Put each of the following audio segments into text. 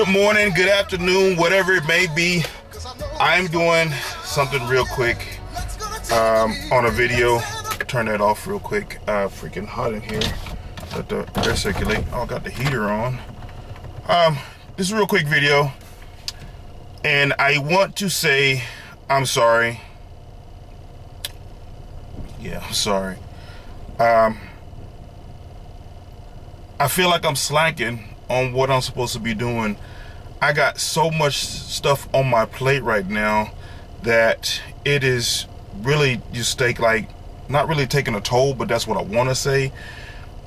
Good morning, good afternoon, whatever it may be. I'm doing something real quick on a video. Turn that off real quick. Freaking hot in here. Let the air circulate. Oh, got the heater on. This is a real quick video, and I want to say I'm sorry. Yeah, I'm sorry. I feel like I'm slacking on what I'm supposed to be doing. I got so much stuff on my plate right now that it is really just not really taking a toll, but that's what I want to say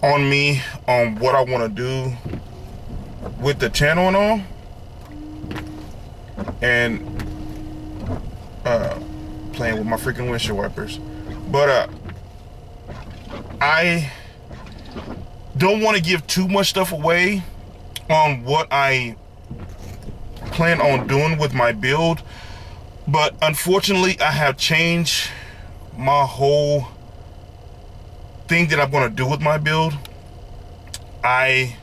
on me, on what I want to do with the channel and all, and playing with my freaking windshield wipers. But I don't want to give too much stuff away on what I plan on doing with my build, but unfortunately I have changed my whole thing that I'm going to do with my build. I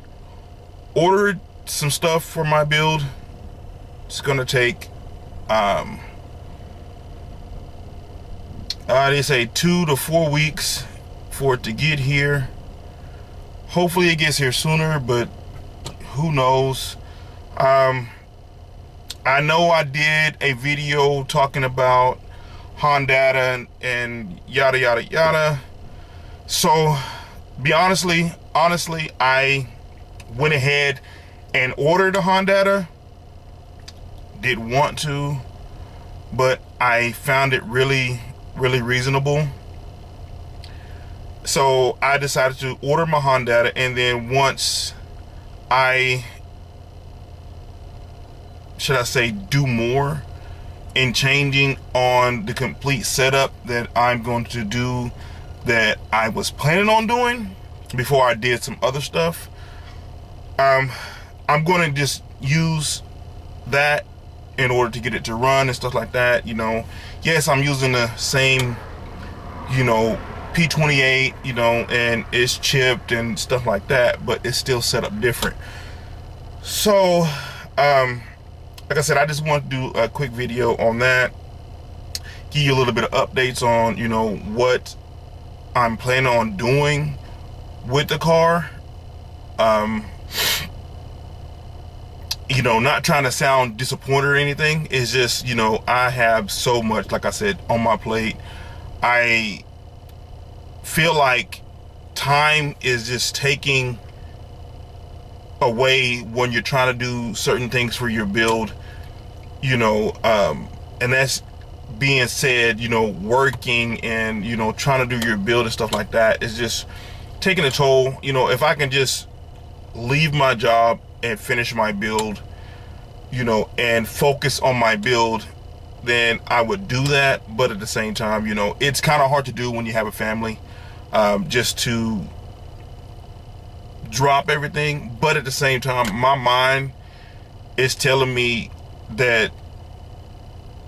ordered some stuff for my build. It's going to take they say 2 to 4 weeks for it to get here. Hopefully it gets here sooner, but who knows. I know I did a video talking about Honda and yada yada yada. So honestly, I went ahead and ordered a Honda. Did want to, but I found it really reasonable. So I decided to order my Honda, and then once I, should I say, do more in changing on the complete setup that I'm going to do, that I was planning on doing before I did some other stuff, I'm going to just use that in order to get it to run and stuff like that. You know, yes, I'm using the same, P28, and it's chipped and stuff like that, but it's still set up different. So, like I said, I just want to do a quick video on that, give you a little bit of updates on, what I'm planning on doing with the car. Not trying to sound disappointed or anything. It's just, I have so much, like I said, on my plate. I feel like time is just taking away when you're trying to do certain things for your build, and that's being said, working and, trying to do your build and stuff like that is just taking a toll. If I can just leave my job and finish my build, and focus on my build, then I would do that. But at the same time, it's kind of hard to do when you have a family, just to drop everything. But at the same time, my mind is telling me that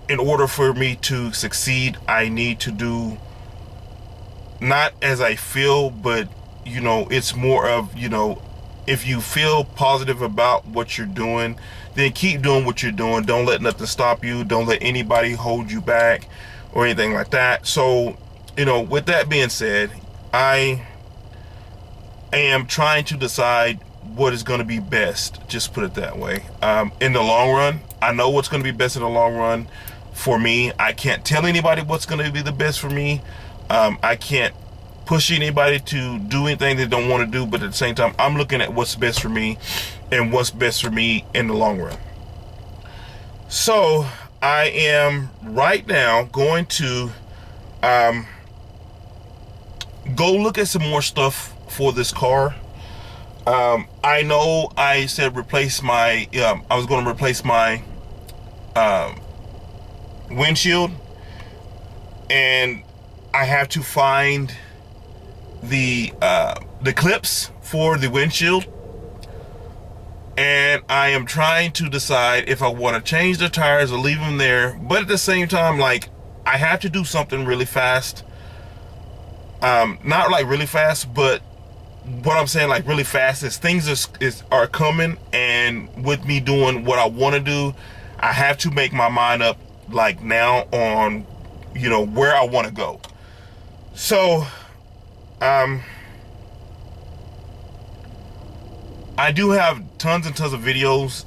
in order for me to succeed, I need to do not as I feel, but it's more of, if you feel positive about what you're doing, then keep doing what you're doing. Don't let nothing stop you. Don't let anybody hold you back or anything like that. So, with that being said, I am trying to decide what is going to be best. Just put it that way. In the long run, I know what's going to be best in the long run for me. I can't tell anybody what's going to be the best for me. I can't push anybody to do anything they don't want to do, but at the same time, I'm looking at what's best for me and what's best for me in the long run. So I am right now going to go look at some more stuff for this car. I know I said replace my I was going to replace my windshield, and I have to find the clips for the windshield, and I am trying to decide if I want to change the tires or leave them there. But at the same time, like, I have to do something really fast. Not like really fast, but what I'm saying, like really fast, is things are coming, and with me doing what I want to do, I have to make my mind up like now on, you know, where I want to go. So, I do have tons and tons of videos,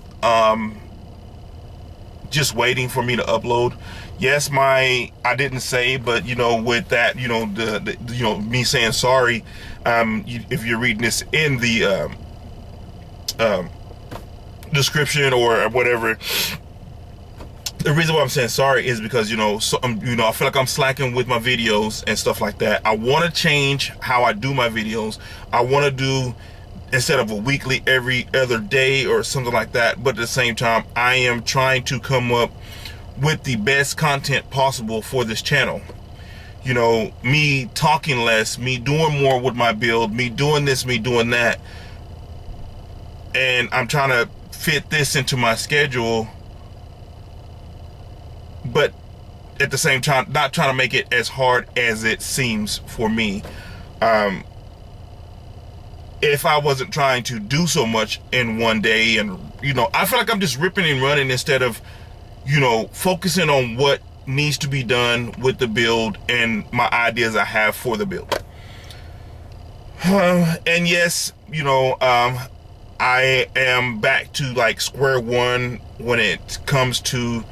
just waiting for me to upload. Yes, I didn't say, but you know, with that, you know, the you know, me saying sorry, if you're reading this in the description or whatever, the reason why I'm saying sorry is because, you know, so, you know, I feel like I'm slacking with my videos and stuff like that. I want to change how I do my videos. I want to do, instead of a weekly, every other day or something like that. But at the same time, I am trying to come up with the best content possible for this channel. You know, me talking less, me doing more with my build, me doing this, me doing that. And I'm trying to fit this into my schedule, but at the same time, not trying to make it as hard as it seems for me. If I wasn't trying to do so much in one day, and, you know, I feel like I'm just ripping and running instead of, you know, focusing on what needs to be done with the build and my ideas I have for the build. And yes, you know, I am back to like square one when it comes to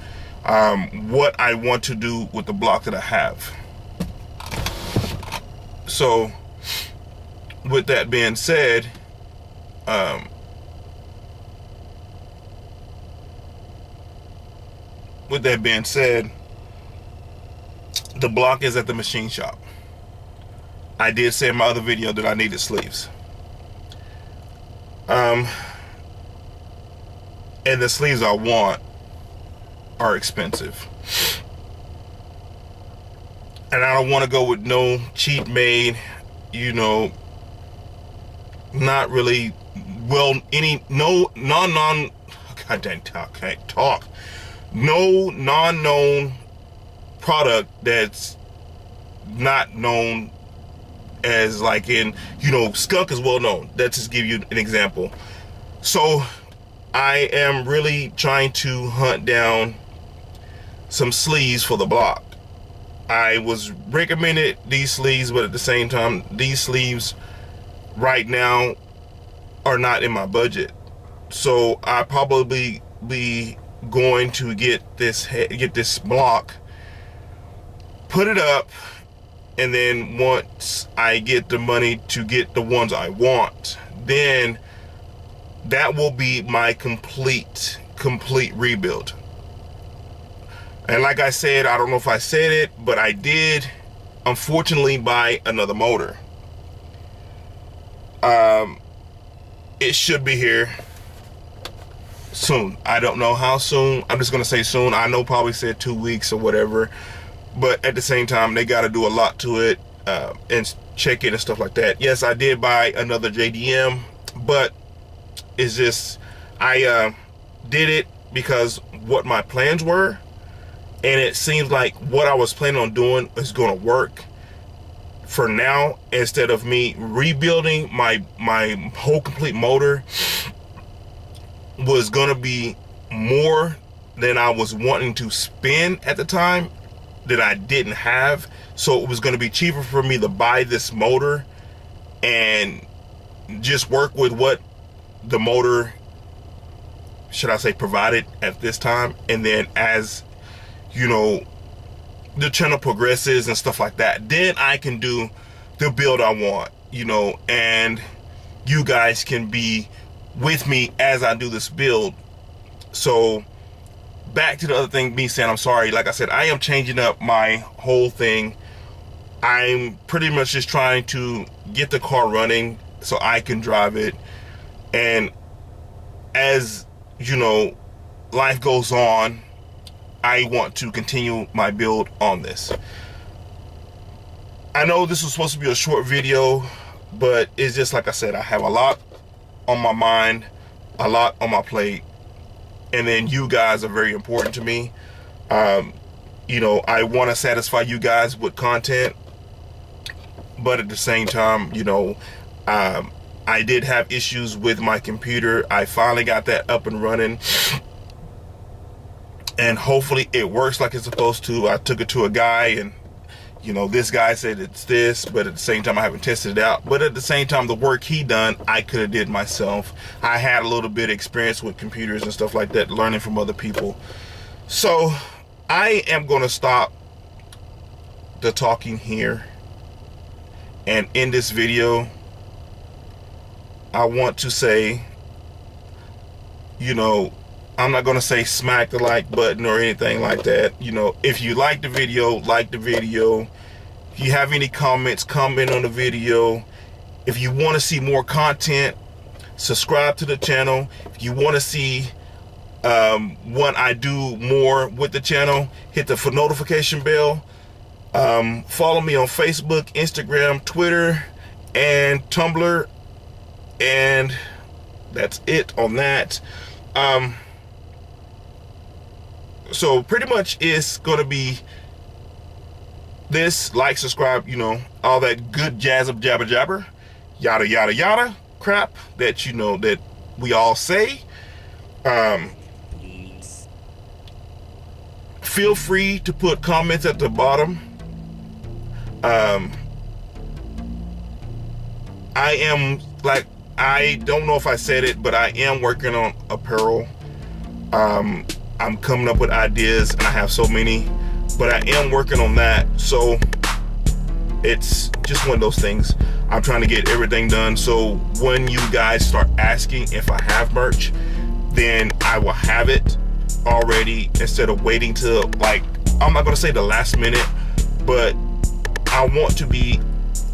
what I want to do with the block that I have. So with that being said, the block is at the machine shop. I did say in my other video that I needed sleeves. And the sleeves I want are expensive. And I don't want to go with no cheap made, you know, not really, well, God dang, can't talk. No non-known product that's not known as, like, in, you know, skunk is well known. Let's just give you an example. So I am really trying to hunt down some sleeves for the block. I was recommended these sleeves, but at the same time, these sleeves right now are not in my budget. So I probably be going to get this block, put it up, and then once I get the money to get the ones I want, then that will be my complete rebuild. And like I said, I don't know if I said it, but I did unfortunately buy another motor. It should be here soon. I don't know how soon. I'm just gonna say soon. I know probably said 2 weeks or whatever, but at the same time, they got to do a lot to it, and check it and stuff like that. Yes, I did buy another JDM, but it's just, I did it because what my plans were, and it seems like what I was planning on doing is going to work for now. Instead of me rebuilding my whole complete motor, was going to be more than I was wanting to spend at the time that I didn't have. So it was going to be cheaper for me to buy this motor and just work with what the motor, should I say, provided at this time. And then as, you know, the channel progresses and stuff like that, then I can do the build I want, you know, and you guys can be with me as I do this build. So back to the other thing, me saying I'm sorry. Like I said, I am changing up my whole thing. I'm pretty much just trying to get the car running so I can drive it. And as, you know, life goes on, I want to continue my build on this. I know this was supposed to be a short video, but it's just like I said, I have a lot on my mind, a lot on my plate, and then you guys are very important to me. You know, I want to satisfy you guys with content, but at the same time, you know, I did have issues with my computer. I finally got that up and running, and hopefully it works like it's supposed to. I took it to a guy, and this guy said it's this, but at the same time I haven't tested it out. But at the same time, the work he done, I could have did myself. I had a little bit of experience with computers and stuff like that, learning from other people. So I am going to stop the talking here, and in this video I want to say, I'm not going to say smack the like button or anything like that. If you like the video, like the video. If you have any comments, comment on the video. If you want to see more content, subscribe to the channel. If you want to see when I do more with the channel, hit the notification bell. Follow me on Facebook, Instagram, Twitter, and Tumblr. And that's it on that. So pretty much it's gonna be this, like, subscribe, all that good jazz up jabber jabber, yada yada yada crap that that we all say. Feel free to put comments at the bottom. I don't know if I said it, but I am working on apparel. I'm coming up with ideas, and I have so many, but I am working on that. So it's just one of those things. I'm trying to get everything done, so when you guys start asking if I have merch, then I will have it already, instead of waiting till, I'm not gonna say the last minute, but I want to be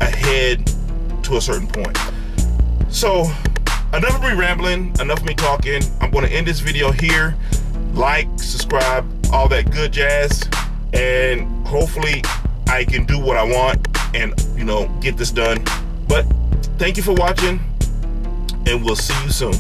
ahead to a certain point. So enough of me rambling, enough of me talking. I'm going to end this video here. Like, subscribe, all that good jazz, and hopefully I can do what I want and get this done. But thank you for watching, and we'll see you soon.